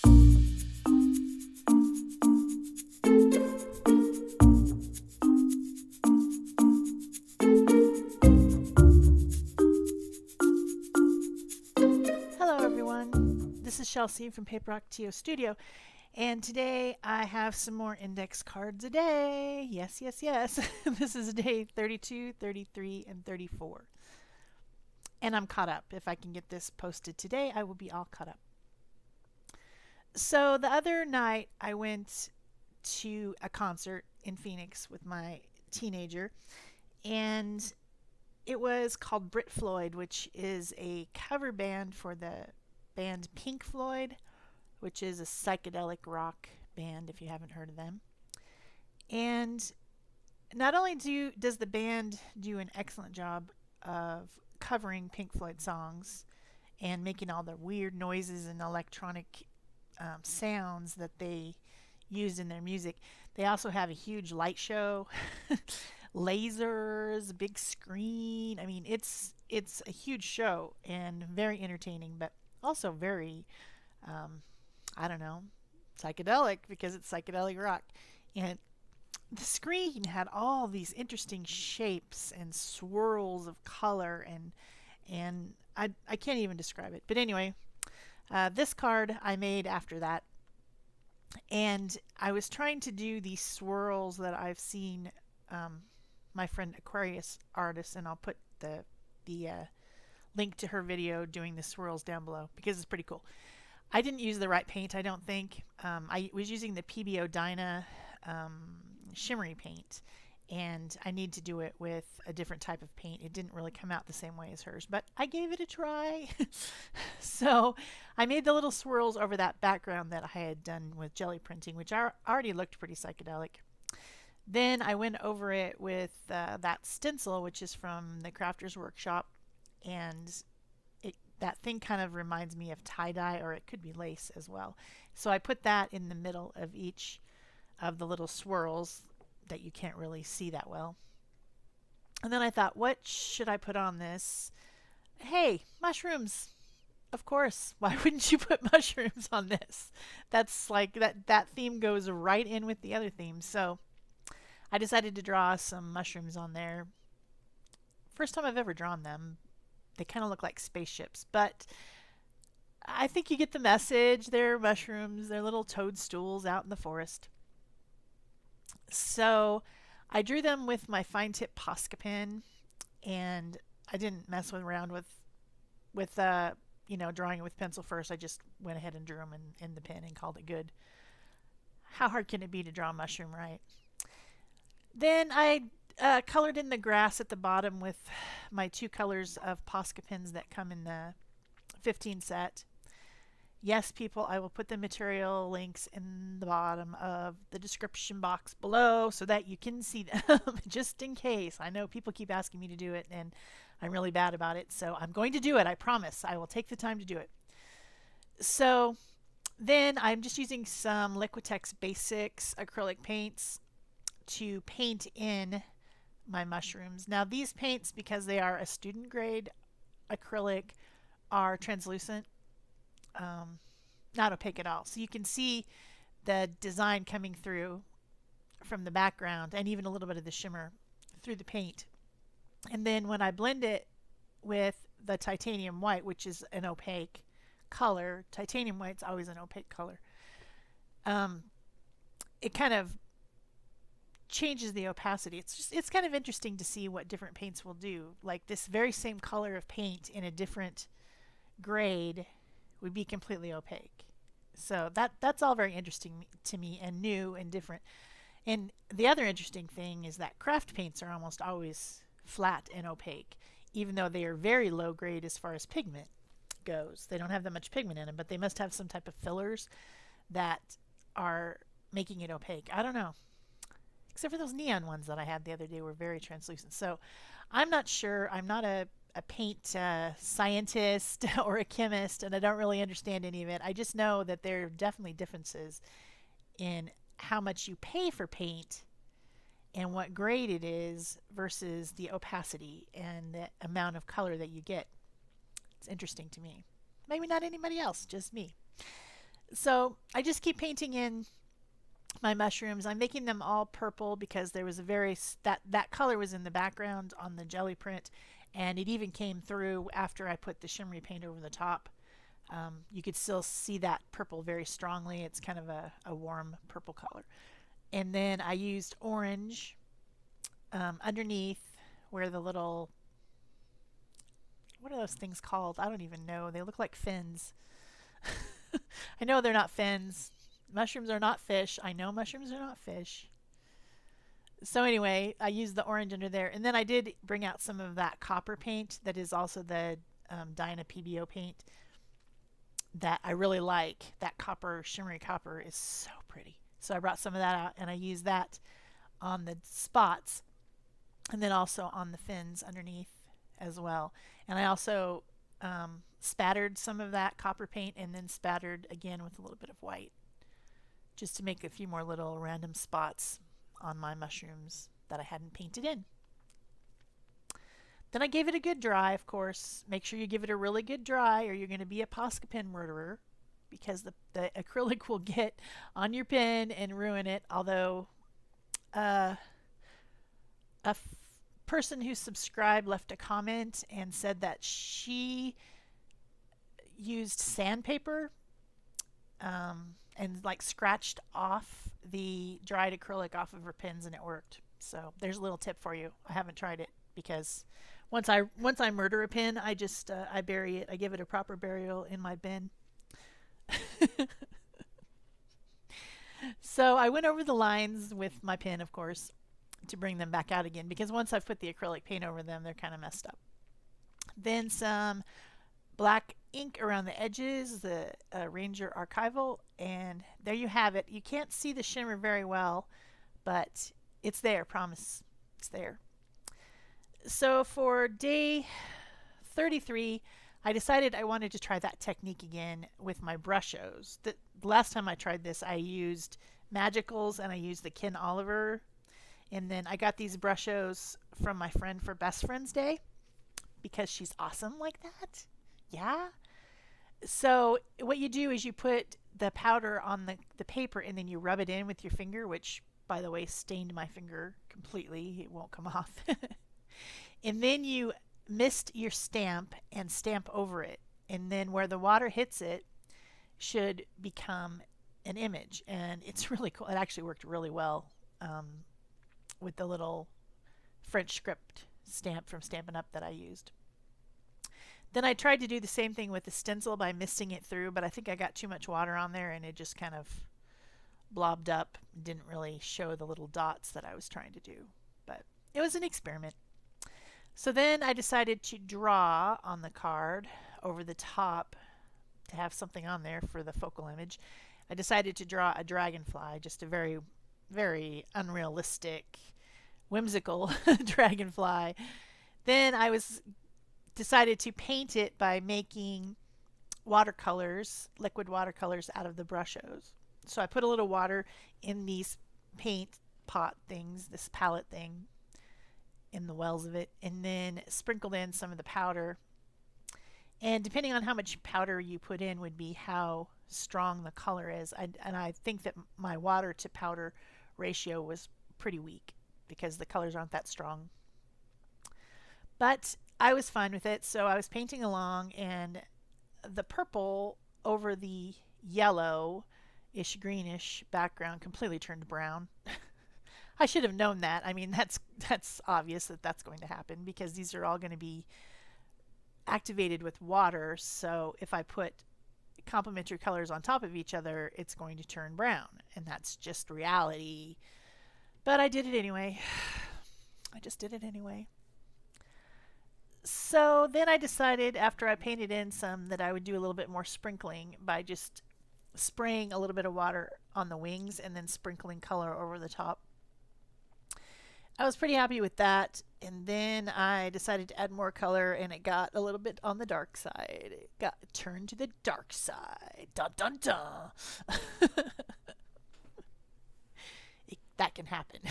Hello everyone, this is Shel from Paper Rock TO Studio, and today I have some more index cards a day. Yes, yes, yes. This is day 32, 33, and 34. And I'm caught up. If I can get this posted today, I will be all caught up. So the other night I went to a concert in Phoenix with my teenager, and it was called Brit Floyd, which is a cover band for the band Pink Floyd, which is a psychedelic rock band if you haven't heard of them. And not only does the band do an excellent job of covering Pink Floyd songs and making all the weird noises and electronic sounds that they used in their music, they also have a huge light show, lasers, big screen. I mean, it's a huge show and very entertaining, but also very I don't know, psychedelic because it's psychedelic rock. And the screen had all these interesting shapes and swirls of color, and I can't even describe it. But anyway, this card I made after that, and I was trying to do these swirls that I've seen my friend Aquarius artist, and I'll put the link to her video doing the swirls down below because it's pretty cool. I didn't use the right paint, I don't think. I was using the PBO Dyna shimmery paint, and I need to do it with a different type of paint. It didn't really come out the same way as hers, but I gave it a try. So I made the little swirls over that background that I had done with jelly printing, which already looked pretty psychedelic. Then I went over it with that stencil, which is from the Crafters Workshop, and that thing kind of reminds me of tie-dye, or it could be lace as well. So I put that in the middle of each of the little swirls that you can't really see that well. And then I thought, what should I put on this? Hey, mushrooms. Of course. Why wouldn't you put mushrooms on this? That's like that theme goes right in with the other themes. So I decided to draw some mushrooms on there. First time I've ever drawn them. They kind of look like spaceships, but I think you get the message. They're mushrooms. They're little toadstools out in the forest. So I drew them with my fine tip Posca pen, and I didn't mess around with drawing it with pencil first. I just went ahead and drew them in the pen and called it good. How hard can it be to draw a mushroom, right? Then I colored in the grass at the bottom with my two colors of Posca pens that come in the 15 set. Yes, people, I will put the material links in the bottom of the description box below so that you can see them, just in case. I know people keep asking me to do it, and I'm really bad about it, so I'm going to do it. I promise. I will take the time to do it. So then I'm just using some Liquitex Basics acrylic paints to paint in my mushrooms. Now these paints, because they are a student grade acrylic, are translucent, not opaque at all. So you can see the design coming through from the background and even a little bit of the shimmer through the paint. And then when I blend it with the titanium white, which is an opaque color, titanium white's always an opaque color, it kind of changes the opacity. It's kind of interesting to see what different paints will do. Like this very same color of paint in a different grade would be completely opaque. So that's all very interesting to me and new and different. And the other interesting thing is that craft paints are almost always flat and opaque, even though they are very low grade as far as pigment goes. They don't have that much pigment in them, but they must have some type of fillers that are making it opaque. I don't know. Except for those neon ones that I had the other day were very translucent. So I'm not sure. I'm not a paint scientist or a chemist, and I don't really understand any of it. I just know that there are definitely differences in how much you pay for paint and what grade it is versus the opacity and the amount of color that you get. It's interesting to me. Maybe not anybody else, just me. So I just keep painting in my mushrooms. I'm making them all purple because there was a that color was in the background on the jelly print, and it even came through after I put the shimmery paint over the top. You could still see that purple very strongly. It's kind of a warm purple color. And then I used orange underneath where the little, what are those things called? I don't even know. They look like fins. I know they're not fins. Mushrooms are not fish. I know mushrooms are not fish. So anyway, I used the orange under there. And then I did bring out some of that copper paint that is also the Dyna PBO paint that I really like. That copper, shimmery copper is so pretty. So I brought some of that out and I used that on the spots and then also on the fins underneath as well. And I also spattered some of that copper paint and then spattered again with a little bit of white just to make a few more little random spots on my mushrooms that I hadn't painted in. Then I gave it a good dry, of course. Make sure you give it a really good dry or you're going to be a Posca pen murderer because the acrylic will get on your pen and ruin it. Although a person who subscribed left a comment and said that she used sandpaper and like scratched off the dried acrylic off of her pens and it worked. So there's a little tip for you. I haven't tried it because once I murder a pen, I just I bury it. I give it a proper burial in my bin. So I went over the lines with my pen, of course, to bring them back out again because once I've put the acrylic paint over them, they're kind of messed up. Then some black ink around the edges, the Ranger Archival, and there you have it. You can't see the shimmer very well, but it's there, promise. It's there. So for day 33, I decided I wanted to try that technique again with my Brushos. The last time I tried this, I used Magicals and I used the Ken Oliver. And then I got these Brushos from my friend for Best Friends Day because she's awesome like that. Yeah. So what you do is you put the powder on the paper and then you rub it in with your finger, which, by the way, stained my finger completely. It won't come off. And then you mist your stamp and stamp over it. And then where the water hits it should become an image. And it's really cool. It actually worked really well with the little French script stamp from Stampin' Up! That I used. Then I tried to do the same thing with the stencil by misting it through, but I think I got too much water on there and it just kind of blobbed up. Didn't really show the little dots that I was trying to do. But it was an experiment. So then I decided to draw on the card over the top to have something on there for the focal image. I decided to draw a dragonfly, just a very, very unrealistic, whimsical dragonfly. Then I decided to paint it by making watercolors, liquid watercolors out of the Brushos. So I put a little water in these paint pot things, this palette thing, in the wells of it, and then sprinkled in some of the powder. And depending on how much powder you put in would be how strong the color is. And I think that my water to powder ratio was pretty weak because the colors aren't that strong. But I was fine with it, so I was painting along, and the purple over the yellowish greenish background completely turned brown. I should have known that. I mean, that's obvious that that's going to happen because these are all going to be activated with water. So if I put complementary colors on top of each other, it's going to turn brown, and that's just reality. But I did it anyway. I just did it anyway. So then I decided after I painted in some that I would do a little bit more sprinkling by just spraying a little bit of water on the wings and then sprinkling color over the top. I was pretty happy with that, and then I decided to add more color, and it got a little bit on the dark side. It got turned to the dark side. Dun dun dun. That can happen.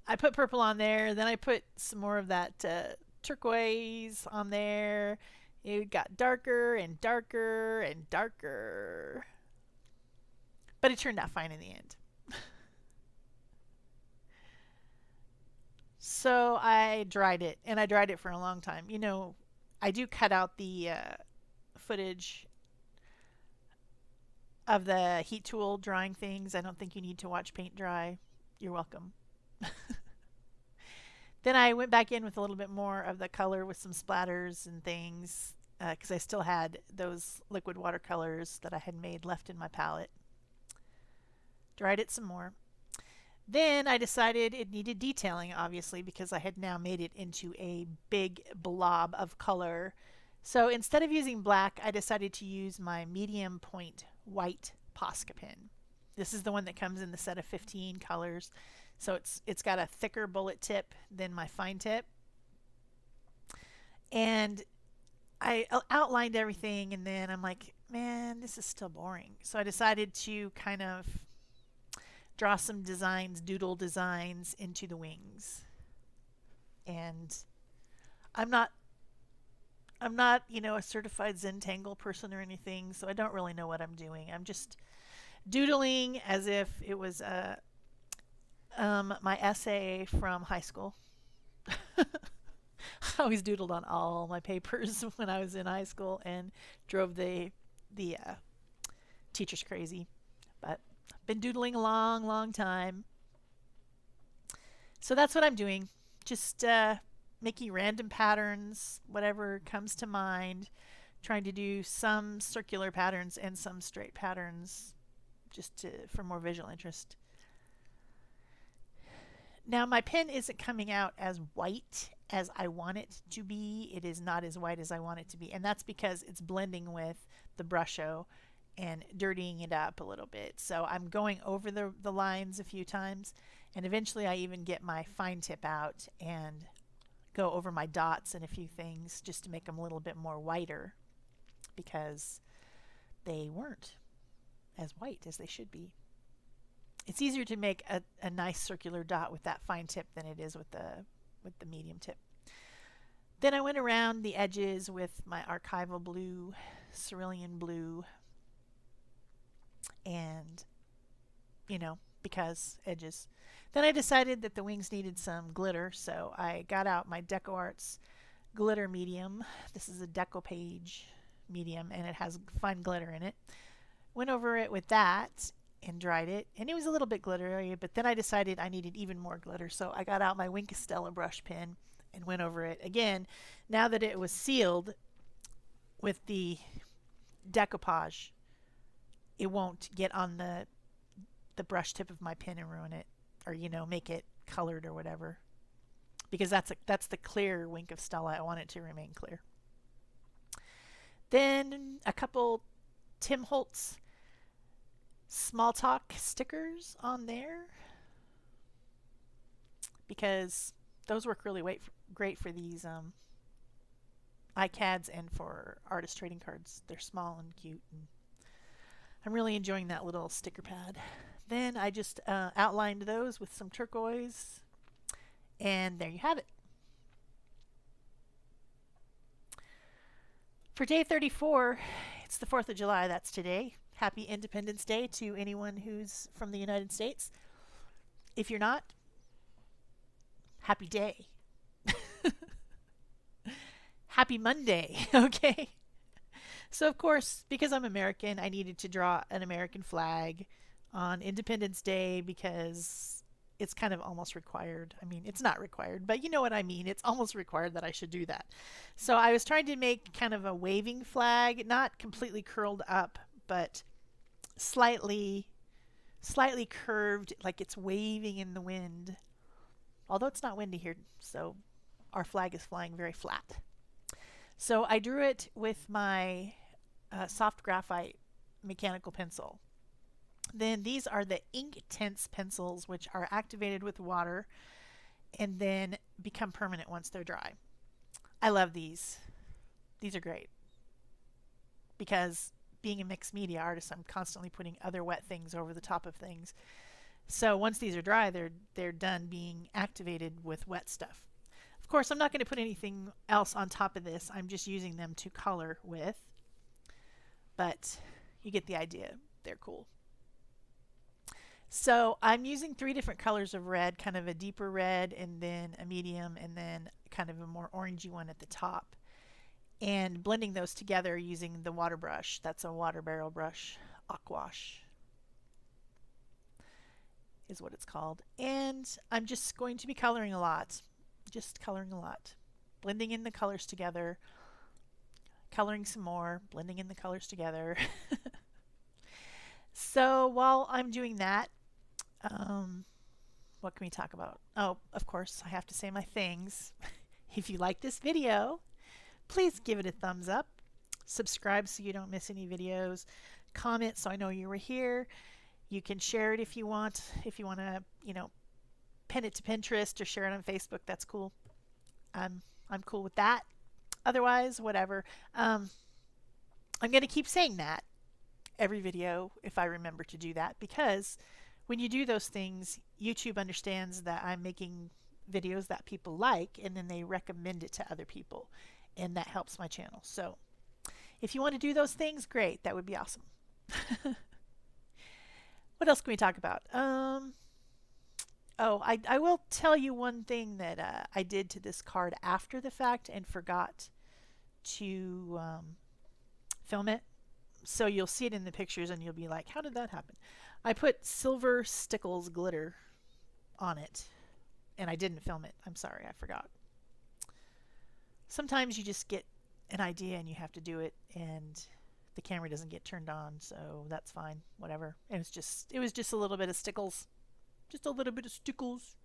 I put purple on there, then I put some more of that turquoise on there, It got darker and darker and darker. But it turned out fine in the end. So I dried it, and I dried it for a long time. I do cut out the footage of the heat tool drying things. I don't think you need to watch paint dry. You're welcome. Then I went back in with a little bit more of the color with some splatters and things because I still had those liquid watercolors that I had made left in my palette. Dried it some more. Then I decided it needed detailing, obviously, because I had now made it into a big blob of color. So instead of using black, I decided to use my medium point white Posca pen. This is the one that comes in the set of 15 colors. So it's got a thicker bullet tip than my fine tip. And I outlined everything, and then I'm like, man, this is still boring. So I decided to kind of draw some designs, doodle designs into the wings. And I'm not a certified Zentangle person or anything, so I don't really know what I'm doing. I'm just doodling as if it was my essay from high school. I always doodled on all my papers when I was in high school and drove the teachers crazy. But I've been doodling a long, long time. So that's what I'm doing. Just making random patterns, whatever comes to mind. Trying to do some circular patterns and some straight patterns for more visual interest. Now my pen isn't coming out as white as I want it to be. It is not as white as I want it to be. And that's because it's blending with the Brushos and dirtying it up a little bit. So I'm going over the lines a few times, and eventually I even get my fine tip out and go over my dots and a few things just to make them a little bit more whiter because they weren't as white as they should be. It's easier to make a nice circular dot with that fine tip than it is with the medium tip. Then I went around the edges with my archival blue, cerulean blue, and because edges. Then I decided that the wings needed some glitter, so I got out my Deco Arts glitter medium. This is a Deco Page medium, and it has fine glitter in it. Went over it with that and dried it, and it was a little bit glittery, but then I decided I needed even more glitter, so I got out my Whimsical brush pen and went over it again. Now that it was sealed with the decoupage, it won't get on the brush tip of my pen and ruin it, or make it colored or whatever, because that's the clear Whimsical. I want it to remain clear. Then a couple Tim Holtz small talk stickers on there because those work really great for these iCads and for artist trading cards. They're small and cute, and I'm really enjoying that little sticker pad. Then I just outlined those with some turquoise, and there you have it. For day 34, it's the 4th of July. That's today. Happy Independence Day to anyone who's from the United States. If you're not, happy day. Happy Monday, okay? So, of course, because I'm American, I needed to draw an American flag on Independence Day because it's kind of almost required. I mean, it's not required, but you know what I mean. It's almost required that I should do that. So I was trying to make kind of a waving flag, not completely curled up, but slightly curved, like it's waving in the wind. Although it's not windy here, so our flag is flying very flat. So I drew it with my soft graphite mechanical pencil. Then these are the Inktense pencils, which are activated with water and then become permanent once they're dry. I love these. These are great because being a mixed media artist, I'm constantly putting other wet things over the top of things. So once these are dry, they're done being activated with wet stuff. Of course, I'm not going to put anything else on top of this. I'm just using them to color with. But you get the idea. They're cool. So I'm using 3 different colors of red, kind of a deeper red and then a medium and then kind of a more orangey one at the top. And blending those together using the water brush. That's a water barrel brush, Aquash is what it's called. And I'm just going to be coloring a lot. Just coloring a lot. Blending in the colors together. Coloring some more. Blending in the colors together. So while I'm doing that, what can we talk about? Oh, of course, I have to say my things. If you like this video, please give it a thumbs up. Subscribe so you don't miss any videos. Comment so I know you were here. You can share it if you want. If you want to, pin it to Pinterest or share it on Facebook, that's cool. I'm cool with that. Otherwise, whatever. I'm going to keep saying that every video if I remember to do that, because when you do those things, YouTube understands that I'm making videos that people like, and then they recommend it to other people, and that helps my channel. So if you want to do those things, great. That would be awesome. What else can we talk about? I will tell you one thing that I did to this card after the fact and forgot to film it. So you'll see it in the pictures and you'll be like, how did that happen? I put silver Stickles glitter on it and I didn't film it. I'm sorry, I forgot. Sometimes you just get an idea and you have to do it and the camera doesn't get turned on, so that's fine. Whatever. It was just a little bit of Stickles. Just a little bit of Stickles.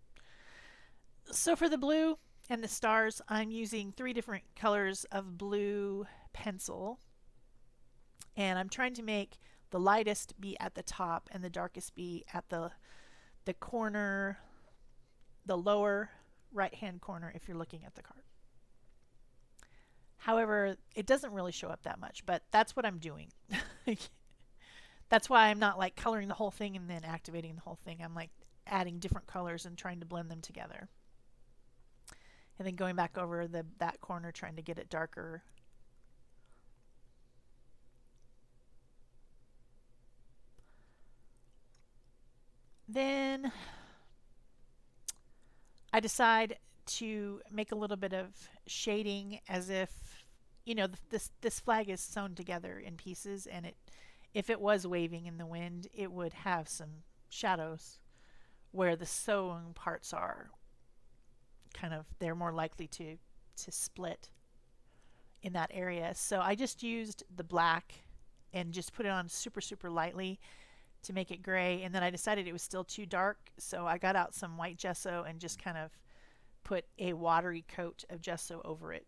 So for the blue and the stars, I'm using 3 different colors of blue pencil. And I'm trying to make the lightest be at the top and the darkest be at the corner, the lower right-hand corner if you're looking at the card. However, it doesn't really show up that much, but that's what I'm doing. That's why I'm not like coloring the whole thing and then activating the whole thing. I'm like adding different colors and trying to blend them together. And then going back over that corner trying to get it darker. Then I decide to make a little bit of shading as if, this flag is sewn together in pieces, and if it was waving in the wind, it would have some shadows where the sewn parts are. They're more likely to split in that area. So I just used the black and just put it on super, super lightly to make it gray, and then I decided it was still too dark, so I got out some white gesso and just kind of put a watery coat of gesso over it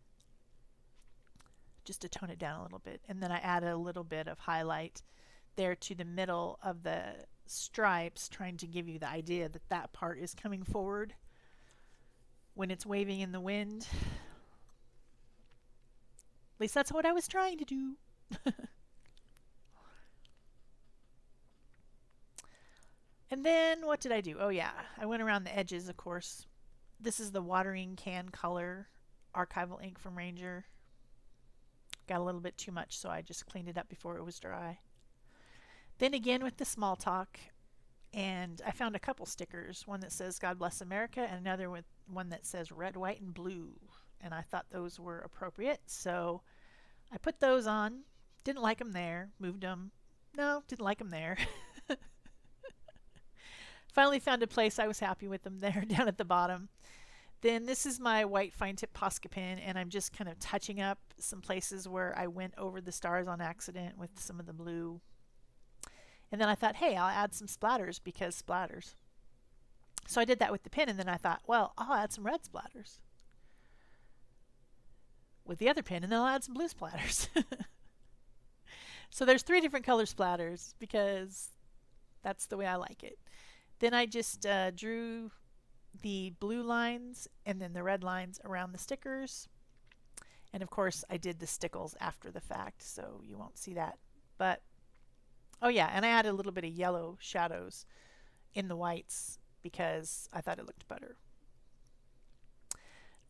just to tone it down a little bit. And then I added a little bit of highlight there to the middle of the stripes, trying to give you the idea that that part is coming forward when it's waving in the wind. At least that's what I was trying to do. And then what did I do? Oh yeah, I went around the edges, of course. This is the watering can color archival ink from Ranger. Got a little bit too much, so I just cleaned it up before it was dry. Then again with the small talk, and I found a couple stickers. One that says God Bless America and another with one that says red, white, and blue. And I thought those were appropriate, so I put those on. Didn't like them there. Moved them. No, didn't like them there. Finally found a place I was happy with them there down at the bottom. Then this is my white fine tip Posca pen, and I'm just kind of touching up some places where I went over the stars on accident with some of the blue. And then I thought, hey, I'll add some splatters because splatters. So I did that with the pen, and then I thought, well, I'll add some red splatters with the other pen, and then I'll add some blue splatters. So there's 3 different color splatters because that's the way I like it. Then I just drew the blue lines and then the red lines around the stickers. And of course I did the Stickles after the fact, so you won't see that. But, oh yeah, and I added a little bit of yellow shadows in the whites because I thought it looked better.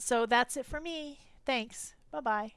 So that's it for me. Thanks. Bye bye.